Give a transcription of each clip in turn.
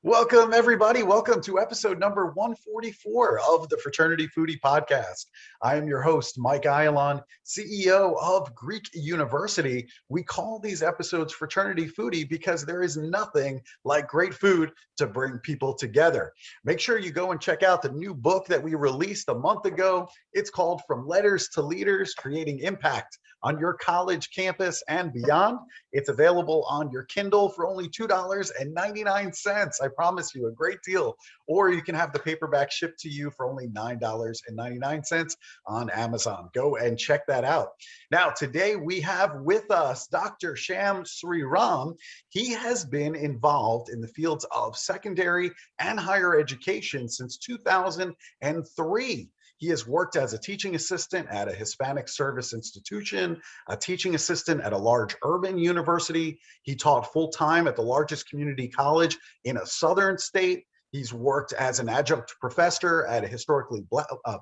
Welcome, everybody. Welcome to episode number 144 of the Fraternity Foodie Podcast. I am your host, Mike Ayalon, CEO of Greek University. We call these episodes Fraternity Foodie because there is nothing like great food to bring people together. Make sure you go and check out the new book that we released a month ago. It's called From Letters to Leaders, Creating Impact on Your College Campus and Beyond. It's available on your Kindle for only $2.99. I promise you, a great deal. Or you can have the paperback shipped to you for only $9.99 on Amazon. Go and check that out. Now, today we have with us Dr. Shyam Sriram. He has been involved in the fields of secondary and higher education since 2003. He has worked as a teaching assistant at a Hispanic Service Institution, a teaching assistant at a large urban university. He taught full-time at the largest community college in a southern state. He's worked as an adjunct professor at a historically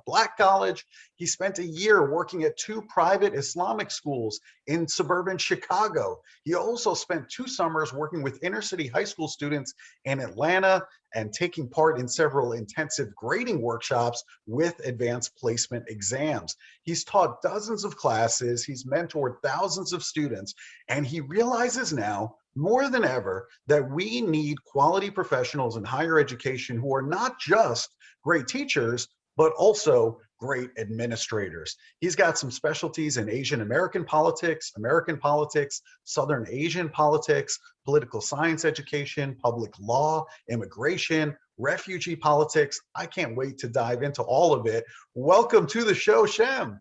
black college. He spent a year working at 2 private Islamic schools in suburban Chicago. He also spent 2 summers working with inner city high school students in Atlanta and taking part in several intensive grading workshops with advanced placement exams. He's taught dozens of classes, he's mentored thousands of students, and he realizes now more than ever that we need quality professionals in higher education who are not just great teachers, but also great administrators. He's got some specialties in Asian American politics, Southern Asian politics, political science education, public law, immigration, refugee politics. I can't wait to dive into all of it. Welcome to the show, Shyam.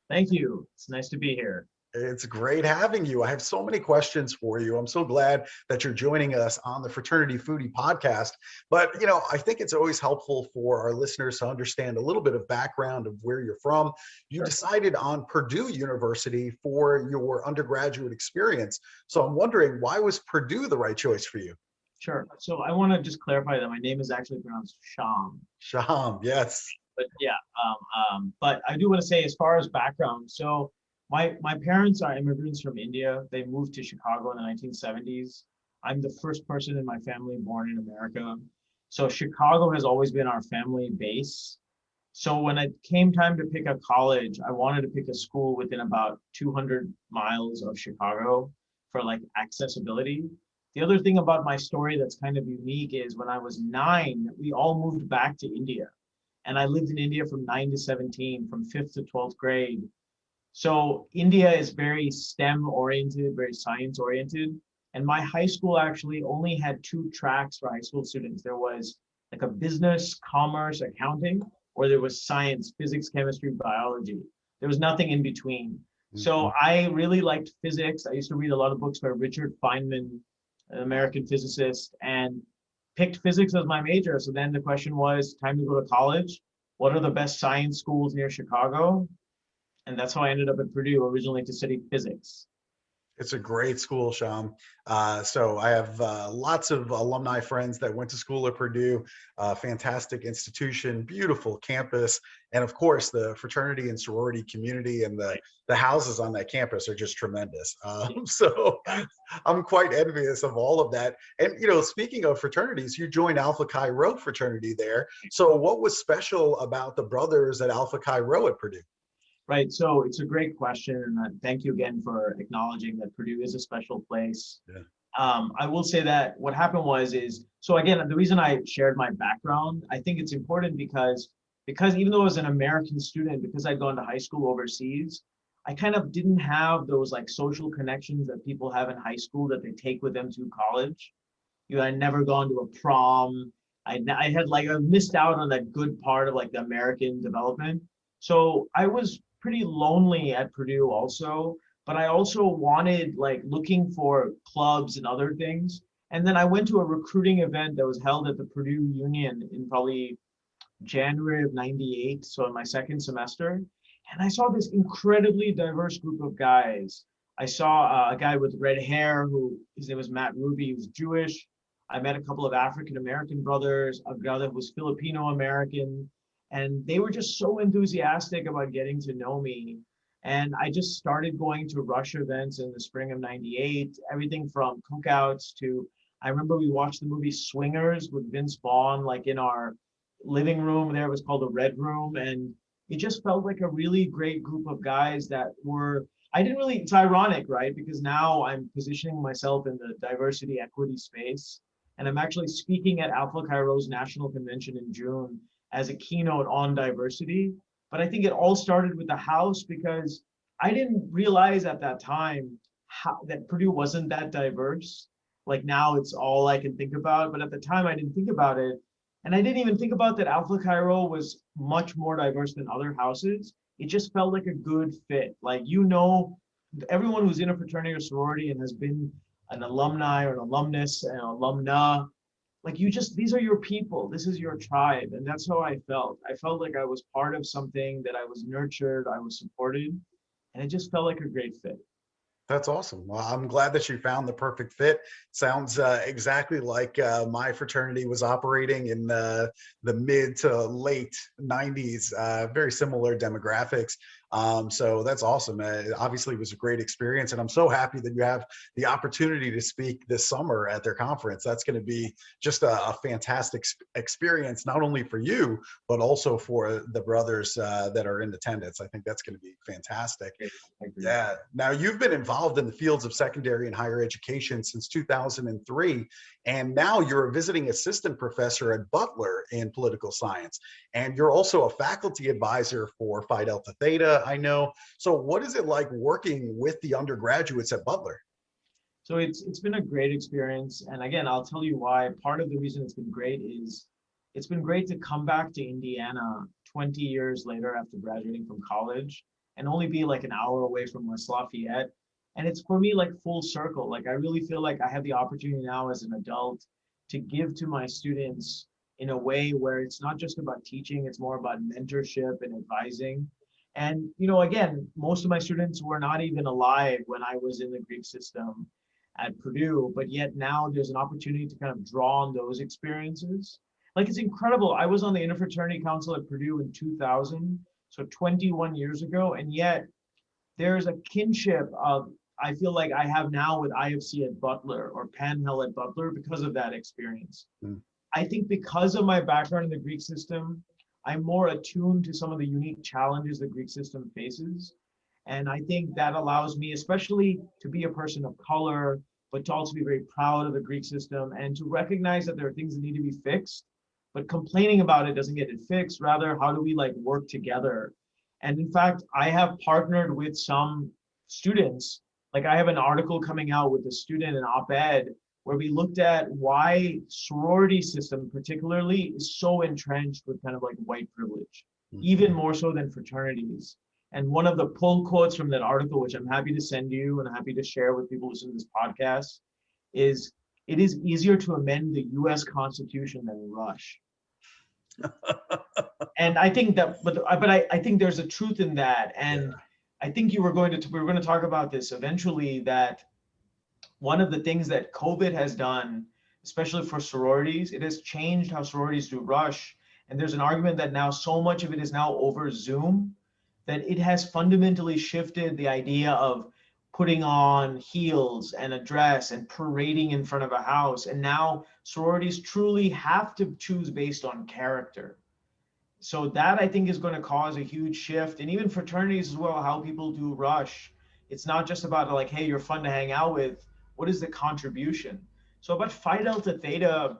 Thank you. It's nice to be here. It's great having you. I have so many questions for you. I'm so glad that you're joining us on the Fraternity Foodie Podcast. But, I think it's always helpful for our listeners to understand a little bit of background of where you're from. You decided on Purdue University for your undergraduate experience. So I'm wondering, why was Purdue the right choice for you? Sure. So I want to just clarify that my name is actually pronounced Shyam. Shyam, yes. But yeah, but I do want to say, as far as background, so my parents are immigrants from India. They moved to Chicago in the 1970s. I'm the first person in my family born in America. So Chicago has always been our family base. So when it came time to pick a college, I wanted to pick a school within about 200 miles of Chicago for like accessibility. The other thing about my story that's kind of unique is when I was 9, we all moved back to India. And I lived in India from 9 to 17, from 5th to 12th grade. So India is very STEM oriented, very science oriented. And my high school actually only had 2 tracks for high school students. There was like a business, commerce, accounting, or there was science, physics, chemistry, biology. There was nothing in between. So I really liked physics. I used to read a lot of books by Richard Feynman, an American physicist, and picked physics as my major. So then the question was, time to go to college. What are the best science schools near Chicago? And that's how I ended up at Purdue, originally to study physics. It's a great school, Shyam. So I have lots of alumni friends that went to school at Purdue, fantastic institution, beautiful campus. And of course, the fraternity and sorority community and the houses on that campus are just tremendous. So I'm quite envious of all of that. And, speaking of fraternities, you joined Alpha Chi Rho fraternity there. So what was special about the brothers at Alpha Chi Rho at Purdue? Right, so it's a great question, and thank you again for acknowledging that Purdue is a special place. Yeah. I will say that what happened so again, the reason I shared my background, I think it's important because even though I was an American student, because I'd gone to high school overseas, I kind of didn't have those like social connections that people have in high school that they take with them to college. I'd never gone to a prom. I missed out on that good part of like the American development. So I was pretty lonely at Purdue also, but I also wanted looking for clubs and other things. And then I went to a recruiting event that was held at the Purdue Union in probably January of '98, so in my second semester. And I saw this incredibly diverse group of guys. I saw a guy with red hair his name was Matt Ruby, he was Jewish. I met a couple of African-American brothers, a brother who was Filipino-American, And they were just so enthusiastic about getting to know me. And I just started going to Rush events in the spring of '98, everything from cookouts to, I remember we watched the movie Swingers with Vince Vaughn, like in our living room there. It was called the Red Room. And it just felt like a really great group of guys that were, I didn't really, it's ironic, right? Because now I'm positioning myself in the diversity equity space. And I'm actually speaking at Alpha Chi Rho's National Convention in June as a keynote on diversity. But I think it all started with the house because I didn't realize at that time that Purdue wasn't that diverse. Like now it's all I can think about. But at the time I didn't think about it. And I didn't even think about that Alpha Chi Rho was much more diverse than other houses. It just felt like a good fit. Like, everyone who's in a fraternity or sorority and has been an alumni or an alumnus and alumna, like these are your people. This is your tribe. And that's how I felt. I felt like I was part of something, that I was nurtured, I was supported, and it just felt like a great fit. That's awesome. Well, I'm glad that you found the perfect fit. Sounds exactly like my fraternity was operating in the mid to late 90s, very similar demographics. So that's awesome. Obviously, it was a great experience, and I'm so happy that you have the opportunity to speak this summer at their conference. That's going to be just a fantastic experience, not only for you, but also for the brothers that are in attendance. I think that's going to be fantastic. Yeah. Now, you've been involved in the fields of secondary and higher education since 2003, and now you're a visiting assistant professor at Butler in political science, and you're also a faculty advisor for Phi Delta Theta, I know. So what is it like working with the undergraduates at Butler? So it's been a great experience. And again, I'll tell you why. Part of the reason it's been great is it's been great to come back to Indiana 20 years later after graduating from college and only be like an hour away from West Lafayette. And it's for me like full circle. Like I really feel like I have the opportunity now as an adult to give to my students in a way where it's not just about teaching, it's more about mentorship and advising. And again, most of my students were not even alive when I was in the Greek system at Purdue, but yet now there's an opportunity to kind of draw on those experiences. Like it's incredible. I was on the Interfraternity Council at Purdue in 2000, so 21 years ago, and yet there's a kinship of, I feel like I have now with IFC at Butler or Panhell at Butler because of that experience. Mm. I think because of my background in the Greek system, I'm more attuned to some of the unique challenges the Greek system faces. And I think that allows me, especially to be a person of color, but to also be very proud of the Greek system and to recognize that there are things that need to be fixed, but complaining about it doesn't get it fixed. Rather, how do we like work together? And in fact, I have partnered with some students. Like I have an article coming out with a student, an op-ed, where we looked at why sorority system particularly is so entrenched with kind of like white privilege, even more so than fraternities. And one of the pull quotes from that article, which I'm happy to send you and I'm happy to share with people listening to this podcast, is it is easier to amend the US Constitution than Rush. And I think that, but I think there's a truth in that. And I think we were going to talk about this eventually, that one of the things that COVID has done, especially for sororities, it has changed how sororities do Rush. And there's an argument that now so much of it is now over Zoom, that it has fundamentally shifted the idea of putting on heels and a dress and parading in front of a house. And now sororities truly have to choose based on character. So that I think is going to cause a huge shift. And even fraternities as well, how people do Rush. It's not just about like, hey, you're fun to hang out with. What is the contribution? So about Phi Delta Theta,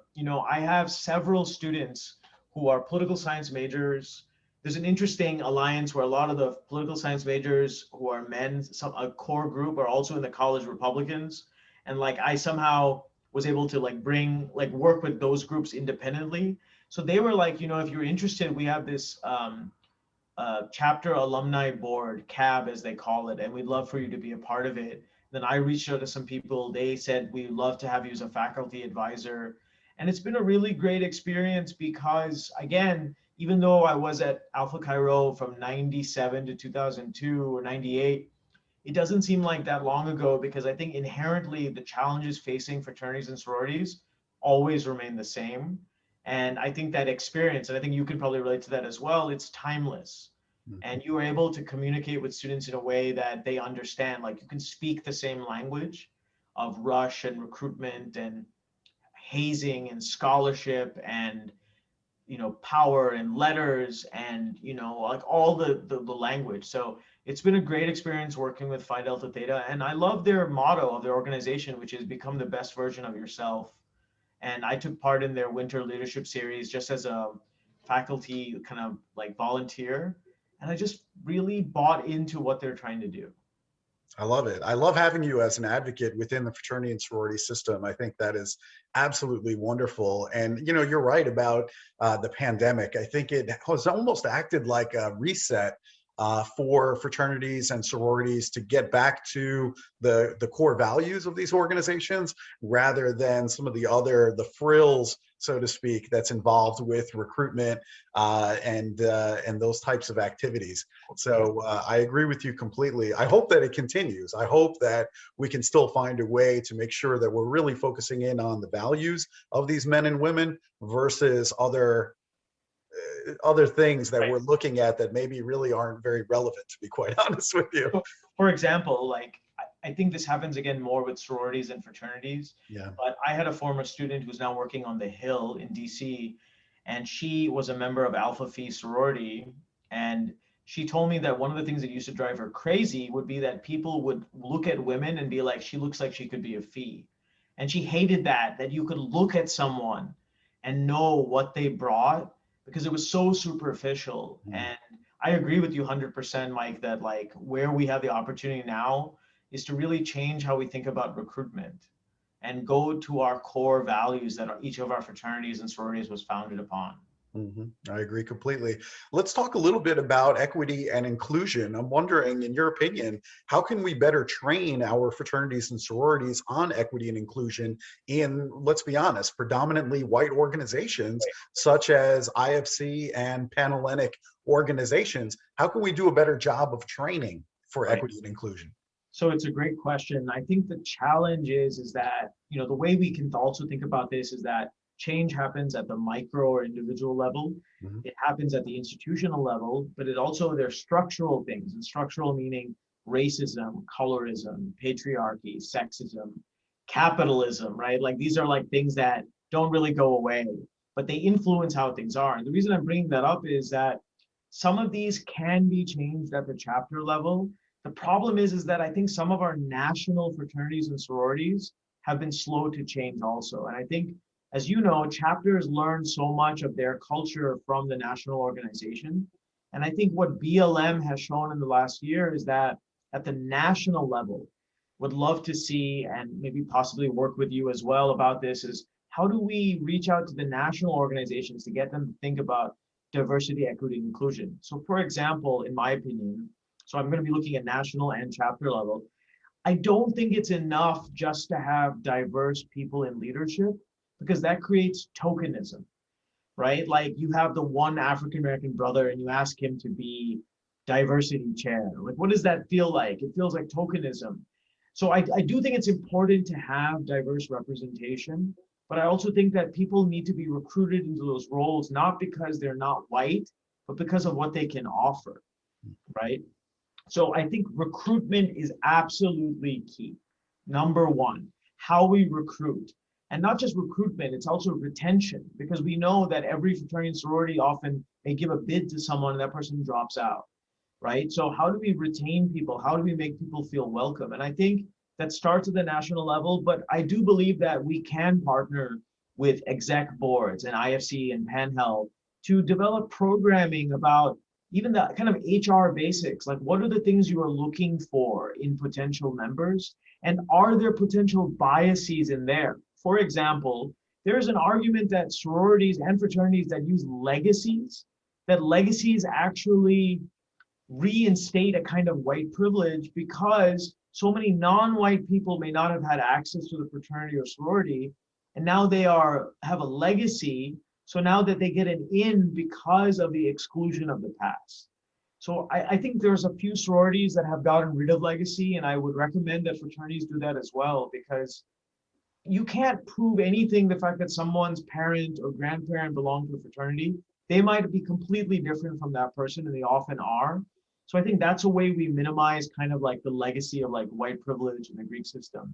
I have several students who are political science majors. There's an interesting alliance where a lot of the political science majors who are men, a core group, are also in the college Republicans. And like I somehow was able to work with those groups independently. So they were like, if you're interested, we have this chapter alumni board, CAB as they call it, and we'd love for you to be a part of it. Then I reached out to some people. They said, we'd love to have you as a faculty advisor. And it's been a really great experience because, again, even though I was at Alpha Chi Rho from 97 to 2002 or 98, it doesn't seem like that long ago, because I think inherently the challenges facing fraternities and sororities always remain the same. And I think that experience, and I think you can probably relate to that as well, it's timeless. And you are able to communicate with students in a way that they understand. Like you can speak the same language of rush and recruitment and hazing and scholarship and power and letters and like all the language. So it's been a great experience working with Phi Delta Theta, and I love their motto of their organization, which is become the best version of yourself. And I took part in their winter leadership series just as a faculty kind of like volunteer, and I just really bought into what they're trying to do. I love it. I love having you as an advocate within the fraternity and sorority system. I think that is absolutely wonderful. And, you're right about the pandemic. I think it has almost acted like a reset for fraternities and sororities to get back to the core values of these organizations rather than some of the frills, so to speak, that's involved with recruitment and those types of activities. So I agree with you completely. I hope that it continues. I hope that we can still find a way to make sure that we're really focusing in on the values of these men and women versus other things that we're looking at that maybe really aren't very relevant, to be quite honest with you. For example, like I think this happens again more with sororities and fraternities. Yeah. But I had a former student who's now working on the Hill in DC, and she was a member of Alpha Phi sorority. And she told me that one of the things that used to drive her crazy would be that people would look at women and be like, she looks like she could be a Phi. And she hated that you could look at someone and know what they brought because it was so superficial. And I agree with you 100%, Mike, that like where we have the opportunity now is to really change how we think about recruitment and go to our core values that each of our fraternities and sororities was founded upon. I agree completely. Let's talk a little bit about equity and inclusion. I'm wondering, in your opinion, how can we better train our fraternities and sororities on equity and inclusion in, let's be honest, predominantly white organizations such as IFC and Panhellenic organizations? How can we do a better job of training for equity and inclusion? So it's a great question. I think the challenge is that, the way we can also think about this is that change happens at the micro or individual level. It happens at the institutional level, but there's structural things, and structural meaning racism, colorism, patriarchy, sexism, capitalism, right? Like these are like things that don't really go away, but they influence how things are. And the reason I'm bringing that up is that some of these can be changed at the chapter level. The problem is that I think some of our national fraternities and sororities have been slow to change also. And I think, as you know, chapters learn so much of their culture from the national organization. And I think what BLM has shown in the last year is that at the national level, would love to see and maybe possibly work with you as well about this is how do we reach out to the national organizations to get them to think about diversity, equity, and inclusion? So for example, in my opinion, so I'm going to be looking at national and chapter level. I don't think it's enough just to have diverse people in leadership because that creates tokenism, right? Like you have the one African-American brother and you ask him to be diversity chair. Like, what does that feel like? It feels like tokenism. So I do think it's important to have diverse representation, but I also think that people need to be recruited into those roles, not because they're not white, but because of what they can offer, right? So I think recruitment is absolutely key. Number one, how we recruit. And not just recruitment, it's also retention, because we know that every fraternity and sorority often may give a bid to someone and that person drops out, right? So how do we retain people? How do we make people feel welcome? And I think that starts at the national level, but I do believe that we can partner with exec boards and IFC and Panhell to develop programming about even the kind of HR basics, like what are the things you are looking for in potential members? And are there potential biases in there? For example, there's an argument that sororities and fraternities that use legacies, that legacies actually reinstate a kind of white privilege because so many non-white people may not have had access to the fraternity or sorority, and now they have a legacy. So now that they get an in because of the exclusion of the past. So I think there's a few sororities that have gotten rid of legacy, and I would recommend that fraternities do that as well, because you can't prove anything, the fact that someone's parent or grandparent belonged to a fraternity. They might be completely different from that person, and they often are. So I think that's a way we minimize kind of like the legacy of like white privilege in the Greek system.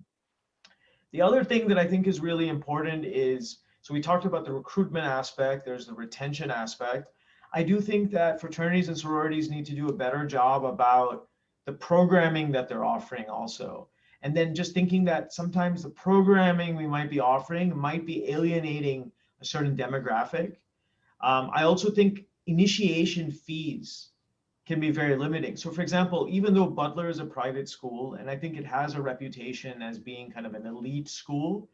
The other thing that I think is really important is, so we talked about the recruitment aspect, there's the retention aspect. I do think that fraternities and sororities need to do a better job about the programming that they're offering also. And then just thinking that sometimes the programming we might be offering might be alienating a certain demographic. I also think initiation fees can be very limiting. So for example, even though Butler is a private school, and I think it has a reputation as being kind of an elite school,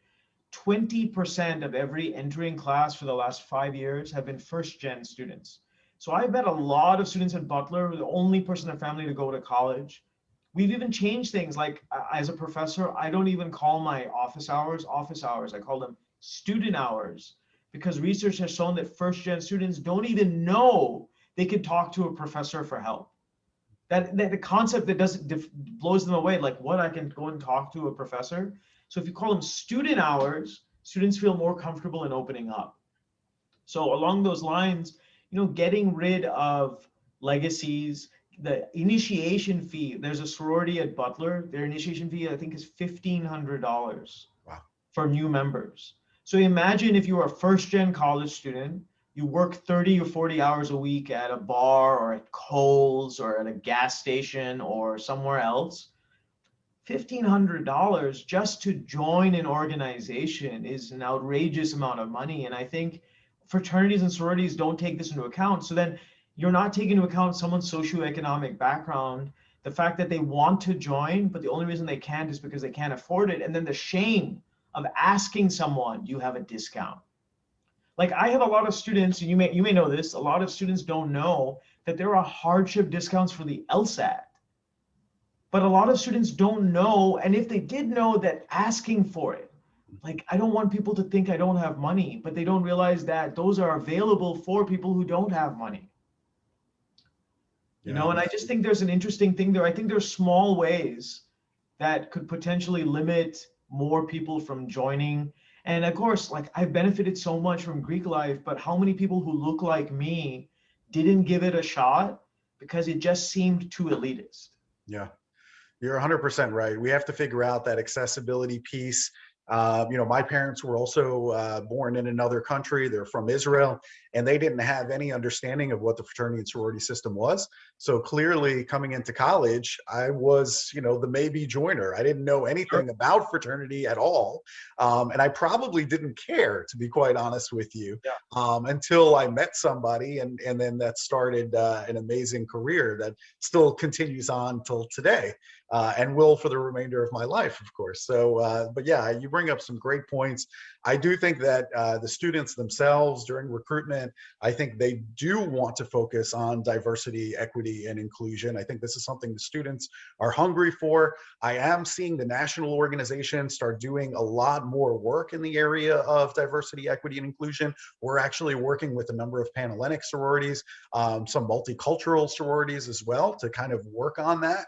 20% of every entering class for the last 5 years have been first-gen students. So I've met a lot of students at Butler who are the only person in their family to go to college. We've even changed things. Like as a professor, I don't even call my office hours. I call them student hours, because research has shown that first-gen students don't even know they could talk to a professor for help. That the concept that doesn't blows them away, like what, I can go and talk to a professor. So if you call them student hours, students feel more comfortable in opening up. So along those lines, getting rid of legacies, the initiation fee. There's a sorority at Butler. Their initiation fee, I think, is $1,500 for new members. So imagine if you were a first-gen college student, you work 30 or 40 hours a week at a bar or at Kohl's or at a gas station or somewhere else. $1,500 just to join an organization is an outrageous amount of money. And I think fraternities and sororities don't take this into account. So then you're not taking into account someone's socioeconomic background, the fact that they want to join, but the only reason they can't is because they can't afford it. And then the shame of asking someone, do you have a discount? Like I have a lot of students, and you may know this, a lot of students don't know that there are hardship discounts for the LSAT. But a lot of students don't know, and if they did know, that asking for it, like I don't want people to think I don't have money, but they don't realize that those are available for people who don't have money. And I just think there's an interesting thing there. I think there's small ways that could potentially limit more people from joining. And of course, like I've benefited so much from Greek life, but how many people who look like me didn't give it a shot because it just seemed too elitist? Yeah, you're 100% right. We have to figure out that accessibility piece. My parents were also born in another country. They're from Israel, and they didn't have any understanding of what the fraternity and sorority system was. So clearly, coming into college, I was, the maybe joiner. I didn't know anything about fraternity at all, and I probably didn't care, to be quite honest with you, until I met somebody, and then that started an amazing career that still continues on till today. And will for the remainder of my life, of course. So, but yeah, you bring up some great points. I do think that the students themselves during recruitment, I think they do want to focus on diversity, equity, and inclusion. I think this is something the students are hungry for. I am seeing the national organization start doing a lot more work in the area of diversity, equity, and inclusion. We're actually working with a number of Panhellenic sororities, some multicultural sororities as well, to kind of work on that.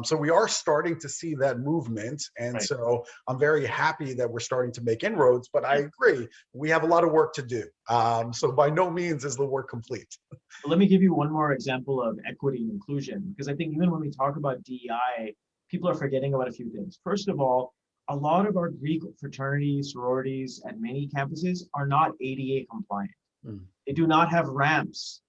So we are starting to see that movement. And so I'm very happy that we're starting to make inroads, but I agree, we have a lot of work to do. So by no means is the work complete. Let me give you one more example of equity and inclusion, because I think even when we talk about DEI, people are forgetting about a few things. First of all, a lot of our Greek fraternities, sororities at many campuses are not ADA compliant. They do not have ramps.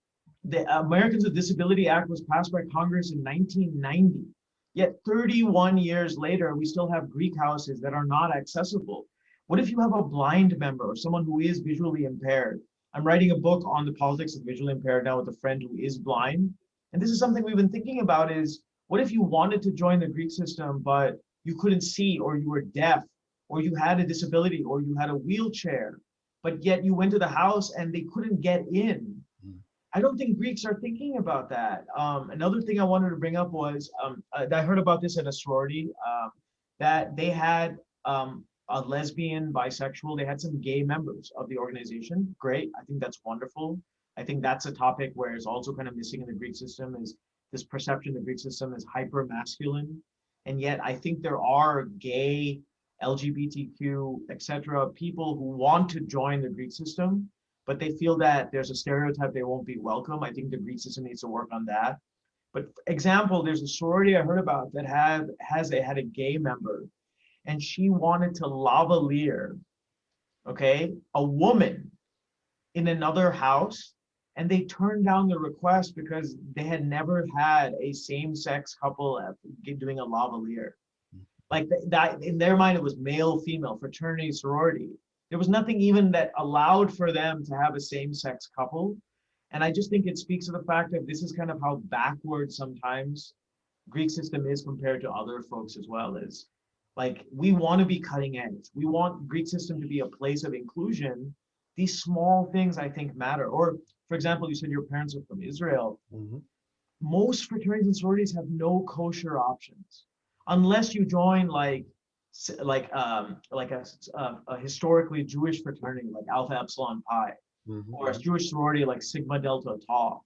The Americans with Disability Act was passed by Congress in 1990. Yet 31 years later, we still have Greek houses that are not accessible. What if you have a blind member or someone who is visually impaired? I'm writing a book on the politics of visually impaired now with a friend who is blind. And this is something we've been thinking about is, what if you wanted to join the Greek system, but you couldn't see, or you were deaf, or you had a disability, or you had a wheelchair, but yet you went to the house and they couldn't get in? I don't think Greeks are thinking about that. Another thing I wanted to bring up was, I heard about this at a sorority, that they had a lesbian, bisexual, they had some gay members of the organization. Great, I think that's wonderful. I think that's a topic where it's also kind of missing in the Greek system, is this perception the Greek system is hyper masculine. And yet I think there are gay LGBTQ, etc., people who want to join the Greek system, but they feel that there's a stereotype they won't be welcome. I think the Greek system needs to work on that. But example, there's a sorority I heard about that had a gay member, and she wanted to lavalier, okay, a woman in another house, and they turned down the request because they had never had a same-sex couple doing a lavalier. Like that, in their mind, it was male, female, fraternity, sorority. There was nothing even that allowed for them to have a same-sex couple. And I just think it speaks to the fact that this is kind of how backward sometimes Greek system is compared to other folks as well. Is like, we want to be cutting edge. We want Greek system to be a place of inclusion. These small things I think matter. Or for example, you said your parents are from Israel. Mm-hmm. Most fraternities and sororities have no kosher options unless you join like a historically Jewish fraternity like Alpha Epsilon Pi, Mm-hmm. or a Jewish sorority like Sigma Delta Tau.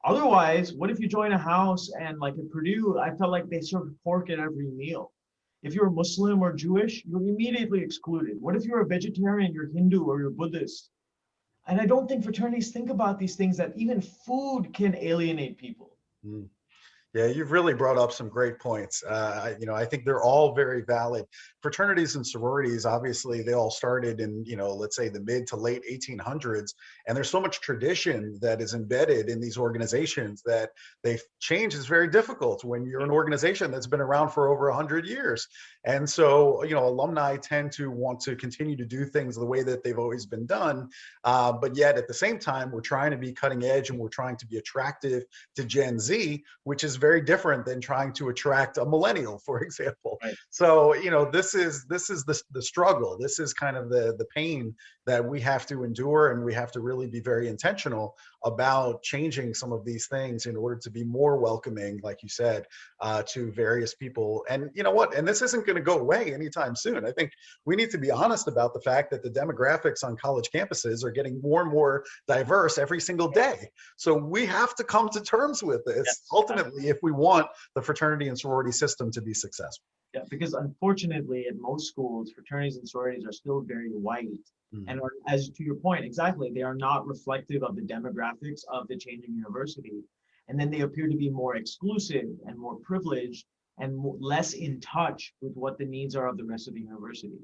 Otherwise, what if you join a house and like at Purdue, I felt like they served pork at every meal. If you're Muslim or Jewish, you're immediately excluded. What if you're a vegetarian, you're Hindu, or you're Buddhist? And I don't think fraternities think about these things, that even food can alienate people. Mm. Yeah, you've really brought up some great points. I think they're all very valid. Fraternities and sororities, obviously, they all started in, let's say the mid to late 1800s. And there's so much tradition that is embedded in these organizations that change is very difficult when you're an organization that's been around for over 100 years. And so, alumni tend to want to continue to do things the way that they've always been done. But yet at the same time, we're trying to be cutting edge and we're trying to be attractive to Gen Z, which is very different than trying to attract a millennial, for example. Right. So, this is the struggle. This is kind of the pain that we have to endure, and we have to really be very intentional about changing some of these things in order to be more welcoming, like you said, to various people. And you know what? And this isn't going to go away anytime soon. I think we need to be honest about the fact that the demographics on college campuses are getting more and more diverse every single day. So we have to come to terms with this, yes, ultimately, if we want the fraternity and sorority system to be successful. Yeah, because unfortunately, at most schools, fraternities and sororities are still very white. And are, as to your point, exactly, they are not reflective of the demographics of the changing university. And then they appear to be more exclusive and more privileged and less in touch with what the needs are of the rest of the university.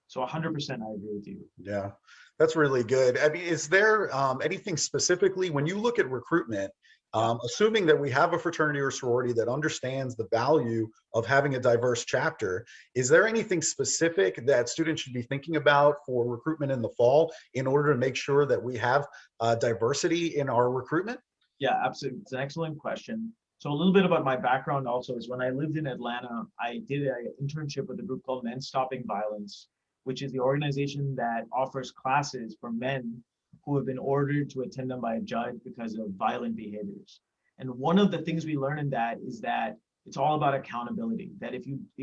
So 100% I agree with you. Yeah, that's really good. I mean, is there anything specifically when you look at recruitment, assuming that we have a fraternity or sorority that understands the value of having a diverse chapter, is there anything specific that students should be thinking about for recruitment in the fall in order to make sure that we have diversity in our recruitment? Yeah, absolutely. It's an excellent question. So a little bit about my background also is when I lived in Atlanta, I did an internship with a group called Men Stopping Violence, which is the organization that offers classes for men who have been ordered to attend them by a judge because of violent behaviors. And one of the things we learn in that is that it's all about accountability. That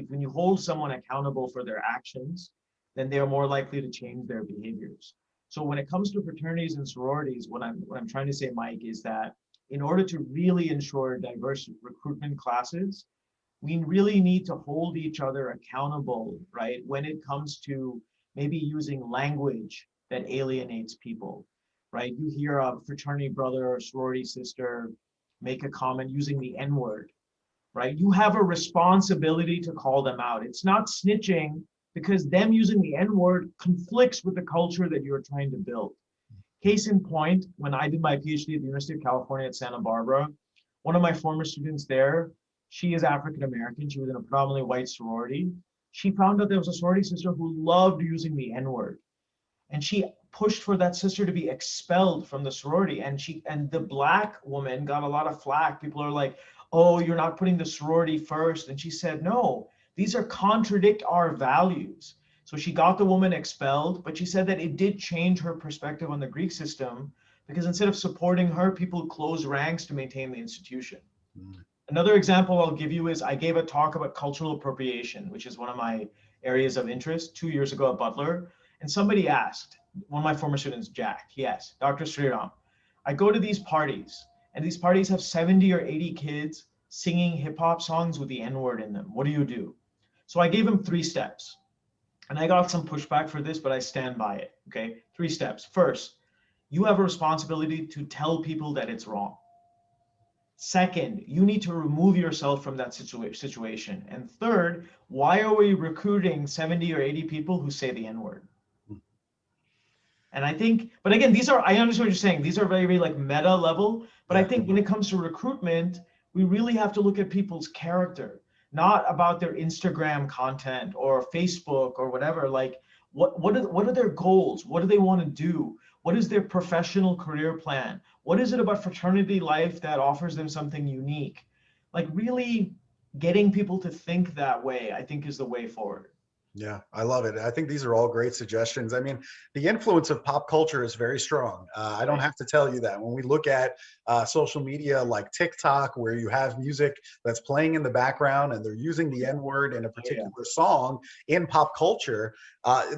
when you hold someone accountable for their actions, then they are more likely to change their behaviors. So when it comes to fraternities and sororities, what I'm trying to say, Mike, is that in order to really ensure diverse recruitment classes, we really need to hold each other accountable, right? When it comes to maybe using language that alienates people, right? You hear a fraternity brother or sorority sister make a comment using the N-word, right? You have a responsibility to call them out. It's not snitching because them using the N-word conflicts with the culture that you're trying to build. Case in point, when I did my PhD at the University of California at Santa Barbara, one of my former students there, she is African-American. She was in a predominantly white sorority. She found out there was a sorority sister who loved using the N-word. And she pushed for that sister to be expelled from the sorority. And the Black woman got a lot of flack. People are like, oh, you're not putting the sorority first. And she said, no, these are contradict our values. So she got the woman expelled, but she said that it did change her perspective on the Greek system because instead of supporting her, people closed ranks to maintain the institution. Another example I'll give you is I gave a talk about cultural appropriation, which is one of my areas of interest 2 years ago at Butler. And somebody asked, one of my former students, Jack, he asked, Dr. Sriram, I go to these parties and these parties have 70 or 80 kids singing hip hop songs with the N-word in them. What do you do? So I gave him 3 steps. And I got some pushback for this, but I stand by it. Okay. 3 steps. First, you have a responsibility to tell people that it's wrong. Second, you need to remove yourself from that situation. And third, why are we recruiting 70 or 80 people who say the N-word? And I think, but again, I understand what you're saying. These are very, very like meta level. But I Yeah. think when it comes to recruitment, we really have to look at people's character, not about their Instagram content or Facebook or whatever. Like, what are their goals? What do they want to do? What is their professional career plan? What is it about fraternity life that offers them something unique? Like, really getting people to think that way, I think, is the way forward. Yeah, I love it. I think these are all great suggestions. I mean, the influence of pop culture is very strong. I don't Right. have to tell you that. When we look at social media like TikTok, where you have music that's playing in the background and they're using the N word in a Oh, yeah. particular song in pop culture,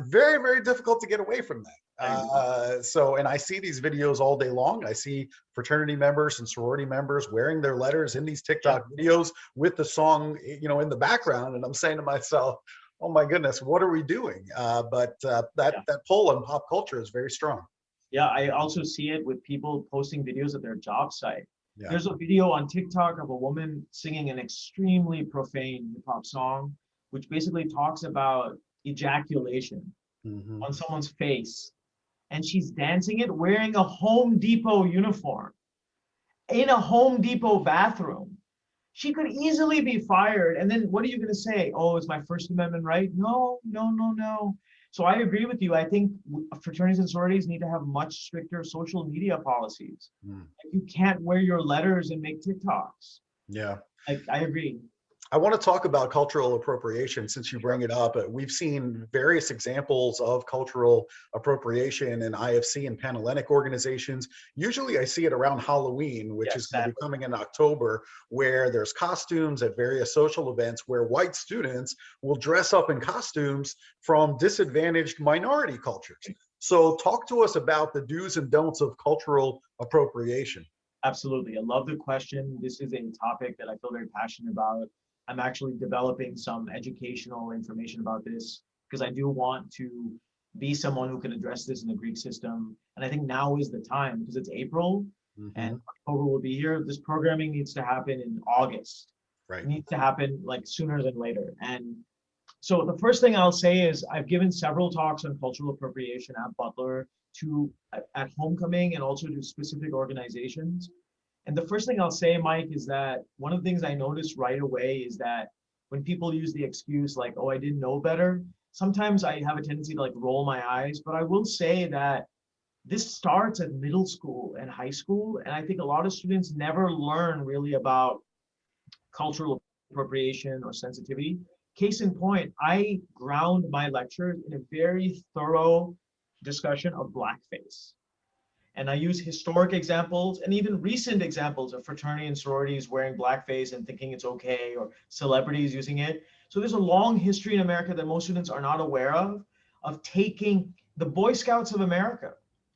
very, very difficult to get away from that. I agree. And I see these videos all day long. I see fraternity members and sorority members wearing their letters in these Yeah. TikTok videos with the song, in the background. And I'm saying to myself, oh my goodness, what are we doing? That Yeah. pull on pop culture is very strong. Yeah, I also see it with people posting videos at their job site. Yeah. There's a video on TikTok of a woman singing an extremely profane hip hop song, which basically talks about ejaculation Hmm. on someone's face. And she's dancing it wearing a Home Depot uniform in a Home Depot bathroom. She could easily be fired. And then what are you going to say? Oh, it's my First Amendment right? No, no, no, no. So I agree with you. I think fraternities and sororities need to have much stricter social media policies. Mm. Like, you can't wear your letters and make TikToks. Yeah. Like, I agree. I want to talk about cultural appropriation since you bring Sure. it up. We've seen various examples of cultural appropriation in IFC and Panhellenic organizations. Usually I see it around Halloween, which is Yes, going to be sadly. coming in October, where there's costumes at various social events where white students will dress up in costumes from disadvantaged minority cultures. So talk to us about the do's and don'ts of cultural appropriation. Absolutely. I love the question. This is a topic that I feel very passionate about. I'm actually developing some educational information about this because I do want to be someone who can address this in the Greek system. And I think now is the time because it's April and Hmm. October will be here. This programming needs to happen in August. It Right. needs to happen like sooner than later. And so the first thing I'll say is I've given several talks on cultural appropriation at Butler to at homecoming and also to specific organizations. And the first thing I'll say, Mike, is that one of the things I noticed right away is that when people use the excuse like, oh, I didn't know better, sometimes I have a tendency to like roll my eyes. But I will say that this starts at middle school and high school. And I think a lot of students never learn really about cultural appropriation or sensitivity. Case in point, I ground my lectures in a very thorough discussion of blackface. And I use historic examples and even recent examples of fraternity and sororities wearing blackface and thinking it's okay, or celebrities using it. So there's a long history in America that most students are not aware of taking the Boy Scouts of America.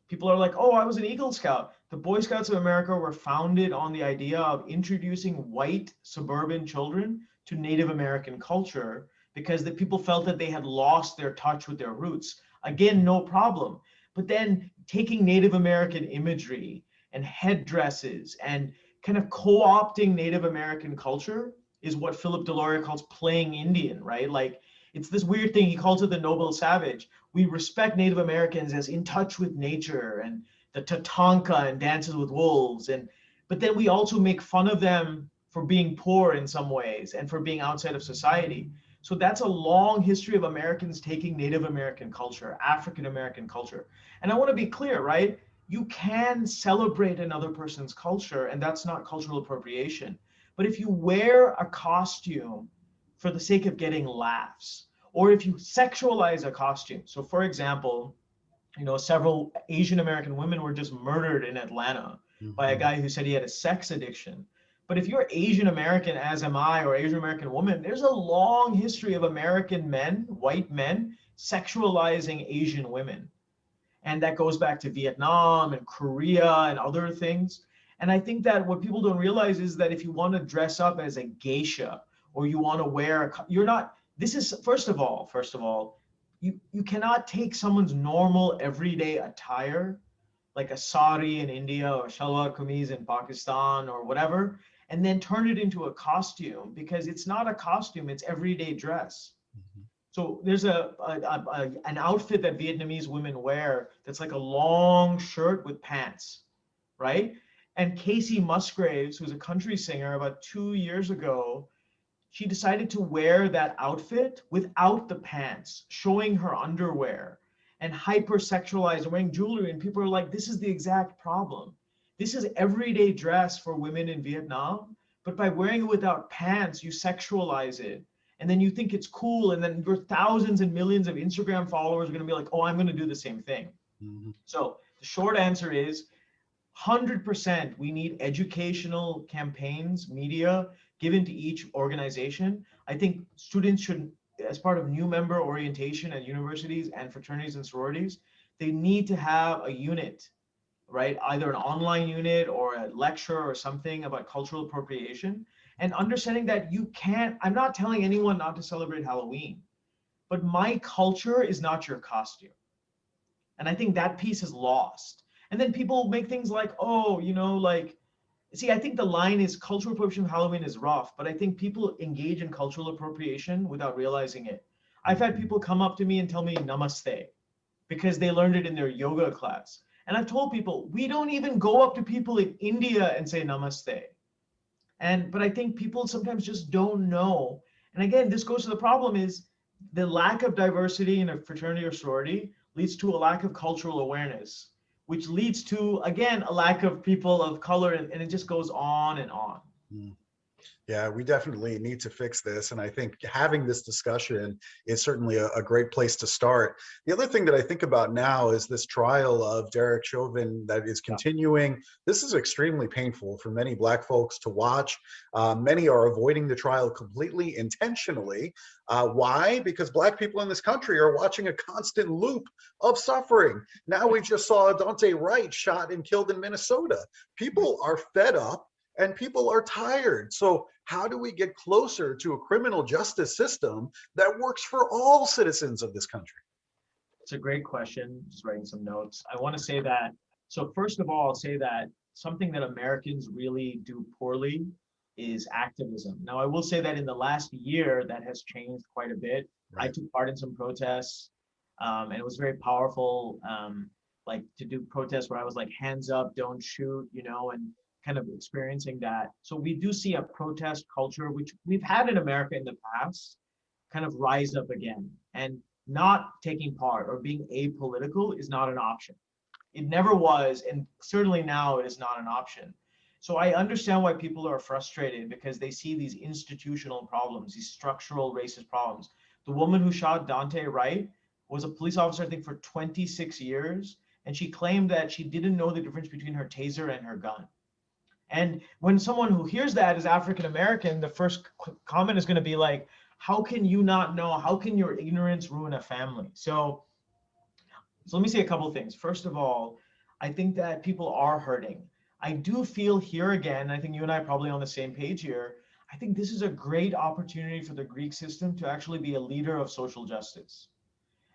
People are like, oh, I was an Eagle Scout. The Boy Scouts of America were founded on the idea of introducing white suburban children to Native American culture because the people felt that they had lost their touch with their roots. Again, no problem. But then taking Native American imagery and headdresses and kind of co-opting Native American culture is what Philip Deloria calls playing Indian, right? Like, it's this weird thing. He calls it the noble savage. We respect Native Americans as in touch with nature and the Tatanka and dances with wolves. But then we also make fun of them for being poor in some ways and for being outside of society. So that's a long history of Americans taking Native American culture, African American culture. And I want to be clear, right? You can celebrate another person's culture, and that's not cultural appropriation. But if you wear a costume for the sake of getting laughs, or if you sexualize a costume. So for example, several Asian American women were just murdered in Atlanta by a Hmm. guy who said he had a sex addiction. But if you're Asian American, as am I, or Asian American woman, there's a long history of American men, white men, sexualizing Asian women. And that goes back to Vietnam and Korea and other things. And I think that what people don't realize is that if you want to dress up as a geisha or you want to wear, you're not, this is, first of all, you cannot take someone's normal everyday attire, like a sari in India or shalwar kameez in Pakistan or whatever, and then turn it into a costume, because it's not a costume, it's everyday dress. Mhm. So there's an outfit that Vietnamese women wear that's like a long shirt with pants, right? And Casey Musgraves, who's a country singer, about 2 years ago, she decided to wear that outfit without the pants, showing her underwear and hypersexualized and wearing jewelry. And people are like, this is the exact problem. This is everyday dress for women in Vietnam, but by wearing it without pants, you sexualize it. And then you think it's cool. And then your thousands and millions of Instagram followers are going to be like, oh, I'm going to do the same thing. Mhm. So the short answer is 100% we need educational campaigns, media given to each organization. I think students should, as part of new member orientation at universities and fraternities and sororities, they need to have a unit, right? Either an online unit or a lecture or something about cultural appropriation, and understanding that you can't, I'm not telling anyone not to celebrate Halloween, but my culture is not your costume. And I think that piece is lost. And then people make things like, oh, like, see, I think the line is cultural appropriation of Halloween is rough, but I think people engage in cultural appropriation without realizing it. I've had Mhm. people come up to me and tell me namaste because they learned it in their yoga class. And I've told people, we don't even go up to people in India and say namaste. But I think people sometimes just don't know. And again, this goes to the problem is the lack of diversity in a fraternity or sorority leads to a lack of cultural awareness, which leads to, again, a lack of people of color, and it just goes on and on. Mm. Yeah, we definitely need to fix this. And I think having this discussion is certainly a great place to start. The other thing that I think about now is this trial of Derek Chauvin that is Yeah. continuing. This is extremely painful for many Black folks to watch. Many are avoiding the trial completely intentionally. Why? Because Black people in this country are watching a constant loop of suffering. Now we just saw Dante Wright shot and killed in Minnesota. People are fed up and people are tired. So how do we get closer to a criminal justice system that works for all citizens of this country? It's a great question. Just writing some notes. I want to say that. So first of all, I'll say that something that Americans really do poorly is activism. Now, I will say that in the last year, that has changed quite a bit. I Right. took part in some protests, and it was very powerful. Like to do protests where I was like, hands up, don't shoot, and kind of experiencing that. So we do see a protest culture, which we've had in America in the past, kind of rise up again. And not taking part or being apolitical is not an option. It never was, and certainly now it is not an option. So I understand why people are frustrated because they see these institutional problems, these structural racist problems. The woman who shot Dante Wright was a police officer, I think, for 26 years, and she claimed that she didn't know the difference between her taser and her gun. And when someone who hears that is African American, the first comment is going to be like, how can you not know? How can your ignorance ruin a family? So let me say a couple of things. First of all, I think that people are hurting. I do feel here again, I think you and I are probably on the same page here. I think this is a great opportunity for the Greek system to actually be a leader of social justice.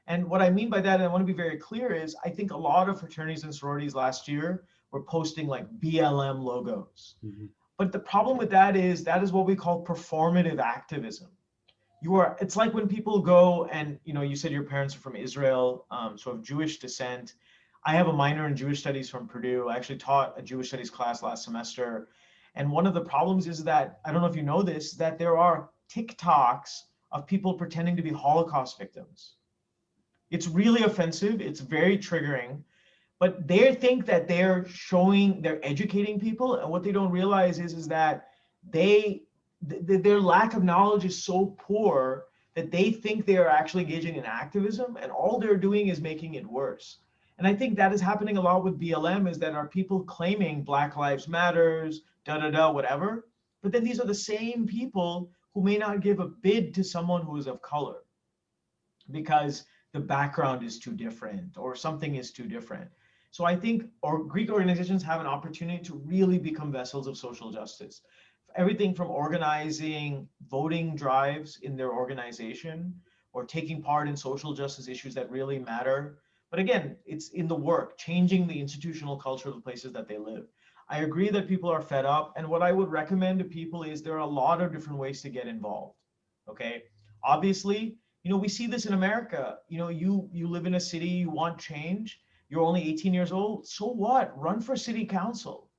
And what I mean by that, and I want to be very clear, is I think a lot of fraternities and sororities last year were posting like BLM logos. Mhm. But the problem with that is what we call performative activism. It's like when people go and, you said your parents are from Israel, so of Jewish descent. I have a minor in Jewish studies from Purdue. I actually taught a Jewish studies class last semester. And one of the problems is that, I don't know if you know this, that there are TikToks of people pretending to be Holocaust victims. It's really offensive. It's very triggering, but they think that they're educating people. And what they don't realize is that their lack of knowledge is so poor that they think they are actually engaging in activism, and all they're doing is making it worse. And I think that is happening a lot with BLM, is that are people claiming Black Lives Matters, da da da, whatever. But then these are the same people who may not give a bid to someone who is of color because the background is too different or something is too different. So I think Greek organizations have an opportunity to really become vessels of social justice. Everything from organizing voting drives in their organization, or taking part in social justice issues that really matter. But again, it's in the work, changing the institutional culture of the places that they live. I agree that people are fed up. And what I would recommend to people is there are a lot of different ways to get involved. Okay. Obviously, we see this in America. You live in a city, you want change, you're only 18 years old. So what? Run for city council,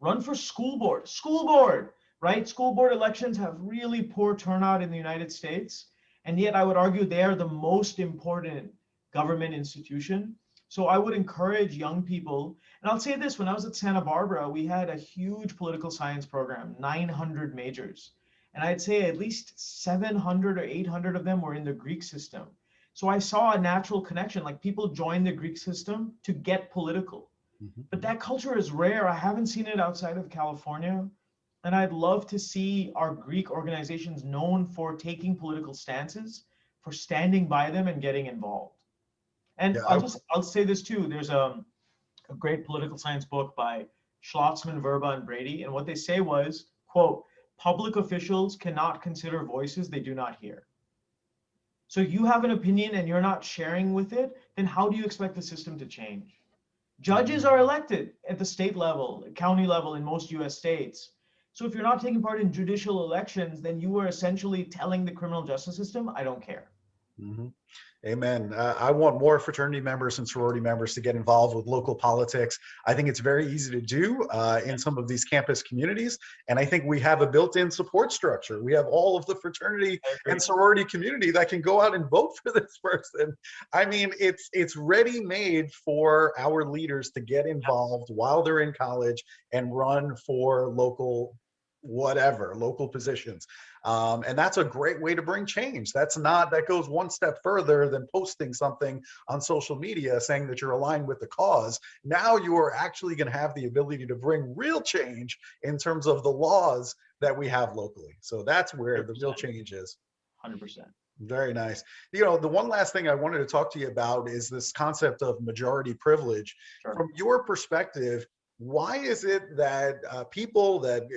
run for school board, right? School board elections have really poor turnout in the United States. And yet I would argue they are the most important government institution. So I would encourage young people, and I'll say this, when I was at Santa Barbara, we had a huge political science program, 900 majors. And I'd say at least 700 or 800 of them were in the Greek system. So I saw a natural connection, like people join the Greek system to get political. But that culture is rare. I haven't seen it outside of California. And I'd love to see our Greek organizations known for taking political stances, for standing by them and getting involved. And Yeah, I'll say this too. There's a great political science book by Schlotzman, Verba, and Brady. And what they say was, quote, public officials cannot consider voices they do not hear. So you have an opinion and you're not sharing with it, then how do you expect the system to change? Judges are elected at the state level, county level in most US states. So if you're not taking part in judicial elections, then you are essentially telling the criminal justice system, I don't care. Mhm. Amen. I want more fraternity members and sorority members to get involved with local politics. I think it's very easy to do in some of these campus communities. And I think we have a built-in support structure. We have all of the fraternity and sorority community that can go out and vote for this person. I mean, it's ready-made for our leaders to get involved while they're in college and run for local positions. And that's a great way to bring change. That goes one step further than posting something on social media saying that you're aligned with the cause. Now you are actually going to have the ability to bring real change in terms of the laws that we have locally. So that's where 100%. the real change is. 100%. Very nice. The one last thing I wanted to talk to you about is this concept of majority privilege. Sure. From your perspective, why is it that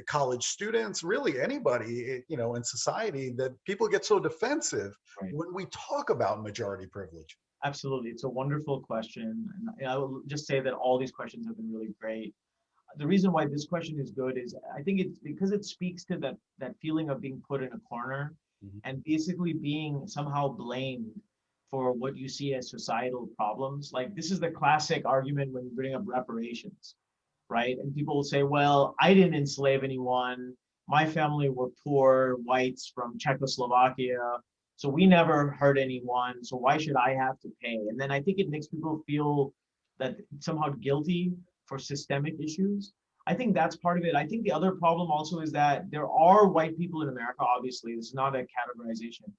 college students, really anybody, in society, that people get so defensive when we talk about majority privilege? Absolutely. It's a wonderful question. And I will just say that all these questions have been really great. The reason why this question is good is I think it's because it speaks to that feeling of being put in a corner and basically being somehow blamed for what you see as societal problems. Like, this is the classic argument when you bring up reparations. Right? And people will say, well, I didn't enslave anyone. My family were poor whites from Czechoslovakia. So we never hurt anyone. So why should I have to pay? And then I think it makes people feel that somehow guilty for systemic issues. I think that's part of it. I think the other problem also is that there are white people in America, obviously. This is not a categorization.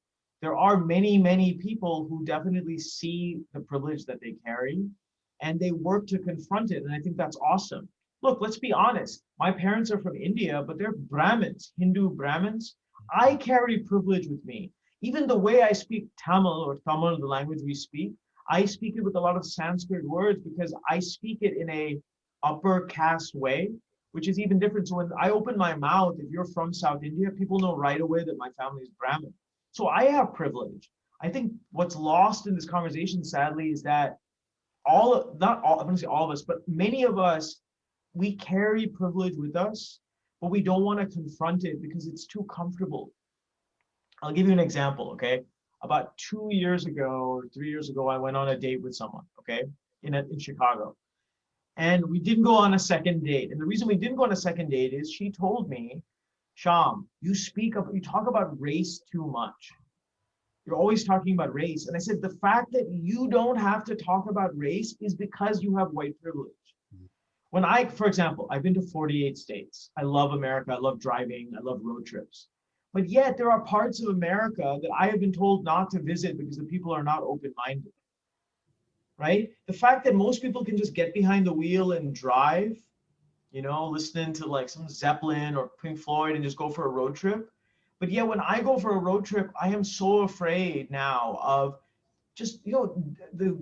There are many, many people who definitely see the privilege that they carry and they work to confront it. And I think that's awesome. Look, let's be honest. My parents are from India, but they're Brahmins, Hindu Brahmins. I carry privilege with me. Even the way I speak Tamil, the language we speak, I speak it with a lot of Sanskrit words because I speak it in a upper caste way, which is even different. So when I open my mouth, if you're from South India, people know right away that my family is Brahmin. So I have privilege. I think what's lost in this conversation, sadly, is that not all, I'm going to say all of us, but many of us, we carry privilege with us, but we don't want to confront it because it's too comfortable. I'll give you an example, okay? About 2 years ago, or 3 years ago, I went on a date with someone, okay, in Chicago. And we didn't go on a second date. And the reason we didn't go on a second date is she told me, Shyam, you talk about race too much. You're always talking about race. And I said, the fact that you don't have to talk about race is because you have white privilege. For example, I've been to 48 states. I love America. I love driving. I love road trips. But yet there are parts of America that I have been told not to visit because the people are not open-minded, right? The fact that most people can just get behind the wheel and drive, listening to like some Zeppelin or Pink Floyd and just go for a road trip. But yet when I go for a road trip, I am so afraid now of just, the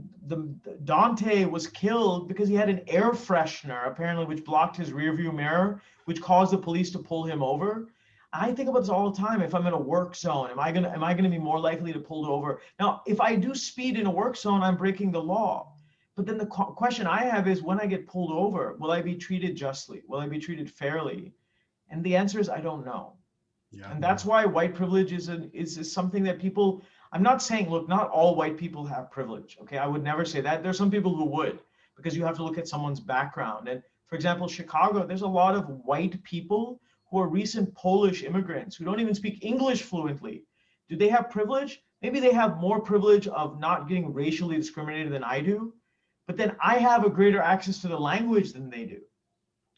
Dante was killed because he had an air freshener, apparently, which blocked his rearview mirror, which caused the police to pull him over. I think about this all the time. If I'm in a work zone, am I gonna be more likely to pull over? Now, if I do speed in a work zone, I'm breaking the law. But then the question I have is, when I get pulled over, will I be treated justly? Will I be treated fairly? And the answer is, I don't know. Yeah. And that's why white privilege is something that people. I'm not saying, look, not all white people have privilege. Okay, I would never say that. There's some people who would, because you have to look at someone's background. And for example, Chicago, there's a lot of white people who are recent Polish immigrants who don't even speak English fluently. Do they have privilege? Maybe they have more privilege of not getting racially discriminated than I do, but then I have a greater access to the language than they do,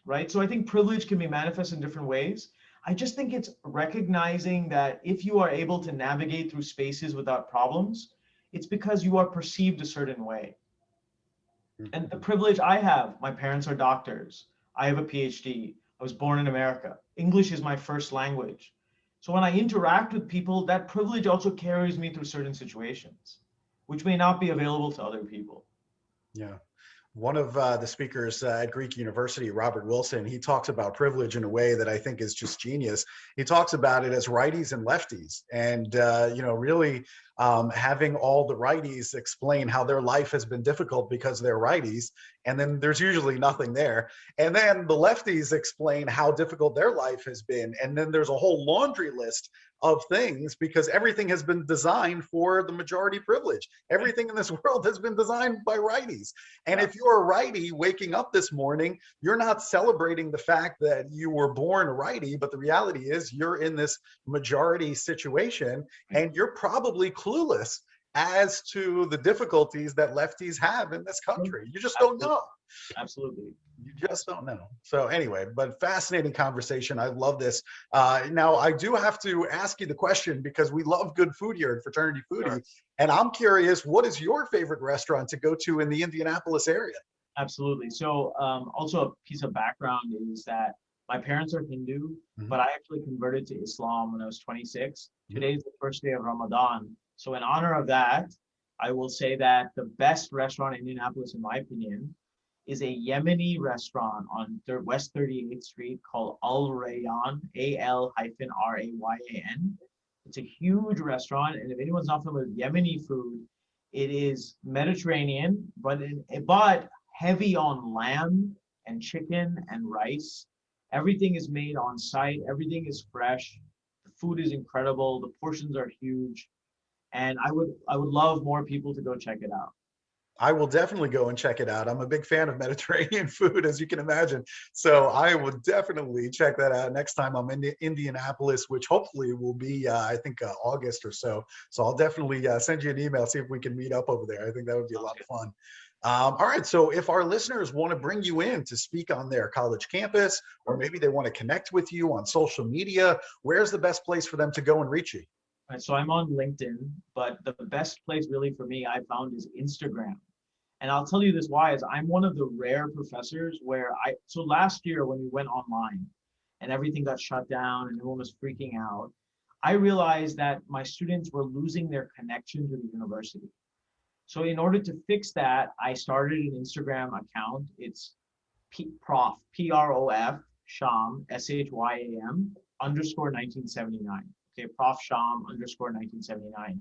right? So I think privilege can be manifest in different ways. I just think it's recognizing that if you are able to navigate through spaces without problems, it's because you are perceived a certain way. And the privilege I have, my parents are doctors. I have a PhD. I was born in America. English is my first language. So when I interact with people, that privilege also carries me through certain situations, which may not be available to other people. Yeah. One of the speakers at Greek University, Robert Wilson, he talks about privilege in a way that I think is just genius. He talks about it as righties and lefties, and really having all the righties explain how their life has been difficult because they're righties, and then there's usually nothing there. And then the lefties explain how difficult their life has been, and then there's a whole laundry list of things because everything has been designed for the majority privilege. Everything in this world has been designed by righties. And if you're a righty waking up this morning, you're not celebrating the fact that you were born righty, but the reality is you're in this majority situation and you're probably clueless as to the difficulties that lefties have in this country. You just don't know. Absolutely. You just don't know. So anyway, but fascinating conversation. I love this. Now, I do have to ask you the question because we love good food here at Fraternity Foodie. Sure. And I'm curious, what is your favorite restaurant to go to in the Indianapolis area? Absolutely. So also a piece of background is that my parents are Hindu, but I actually converted to Islam when I was 26. Today is the first day of Ramadan. So in honor of that, I will say that the best restaurant in Indianapolis, in my opinion, is a Yemeni restaurant on West 38th Street called Al Rayyan, Al-Rayyan. It's a huge restaurant, and if anyone's not familiar with Yemeni food, it is Mediterranean, but heavy on lamb and chicken and rice. Everything is made on site. Everything is fresh. The food is incredible. The portions are huge, and I would love more people to go check it out. I will definitely go and check it out. I'm a big fan of Mediterranean food, as you can imagine. So I will definitely check that out next time I'm in Indianapolis, which hopefully will be, I think, August or so. So I'll definitely send you an email, see if we can meet up over there. I think that would be a lot of fun. All right. So if our listeners want to bring you in to speak on their college campus, or maybe they want to connect with you on social media, where's the best place for them to go and reach you? Right, so I'm on LinkedIn, but the best place really for me I found is Instagram. And I'll tell you this why is I'm one of the rare professors where so last year when we went online and everything got shut down and everyone was freaking out, I realized that my students were losing their connection to the university. So in order to fix that, I started an Instagram account. It's Prof, P-R-O-F, Shyam, S-H-Y-A-M, underscore 1979. Okay, Prof Shyam underscore 1979.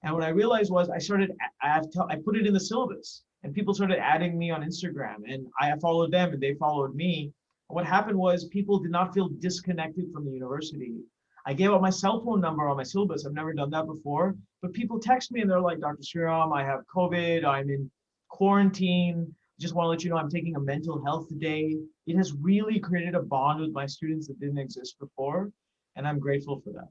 And what I realized was I put it in the syllabus and people started adding me on Instagram and I followed them and they followed me. And what happened was people did not feel disconnected from the university. I gave out my cell phone number on my syllabus. I've never done that before, but people text me and they're like, Dr. Sriram, I have COVID, I'm in quarantine. Just want to let you know I'm taking a mental health day. It has really created a bond with my students that didn't exist before. And I'm grateful for that.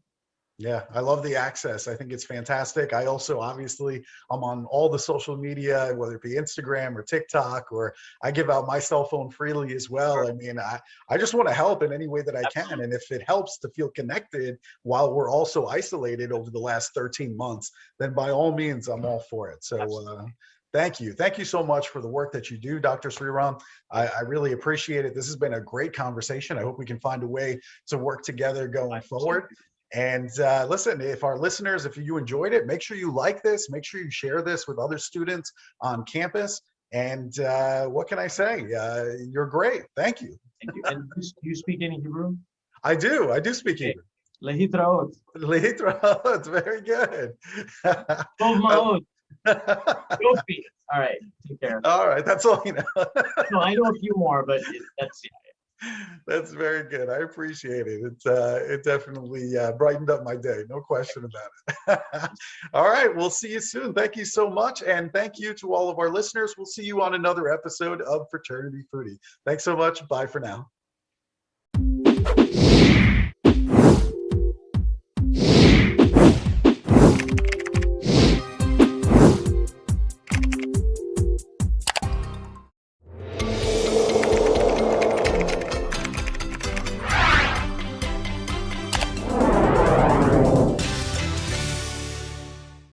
Yeah, I love the access. I think it's fantastic. I also, obviously, I'm on all the social media, whether it be Instagram or TikTok, or I give out my cell phone freely as well. I mean, I just want to help in any way that I can. And if it helps to feel connected while we're also isolated over the last 13 months, then by all means, I'm all for it. So thank you. Thank you so much for the work that you do, Dr. Sriram. I really appreciate it. This has been a great conversation. I hope we can find a way to work together going forward. And listen, if our listeners, if you enjoyed it, make sure you like this, make sure you share this with other students on campus. And what can I say? You're great. Thank you. Thank you. And do you speak any Hebrew? I do speak Hebrew. Lehitraot. Lithra, it's very good. Tov Uh, Maod. Yofi. All right. Take care. all right, that's all you know. No, I know a few more, but that's That's very good. I appreciate it. It definitely brightened up my day. No question about it. All right. We'll see you soon. Thank you so much. And thank you to all of our listeners. We'll see you on another episode of Fraternity Foodie. Thanks so much. Bye for now.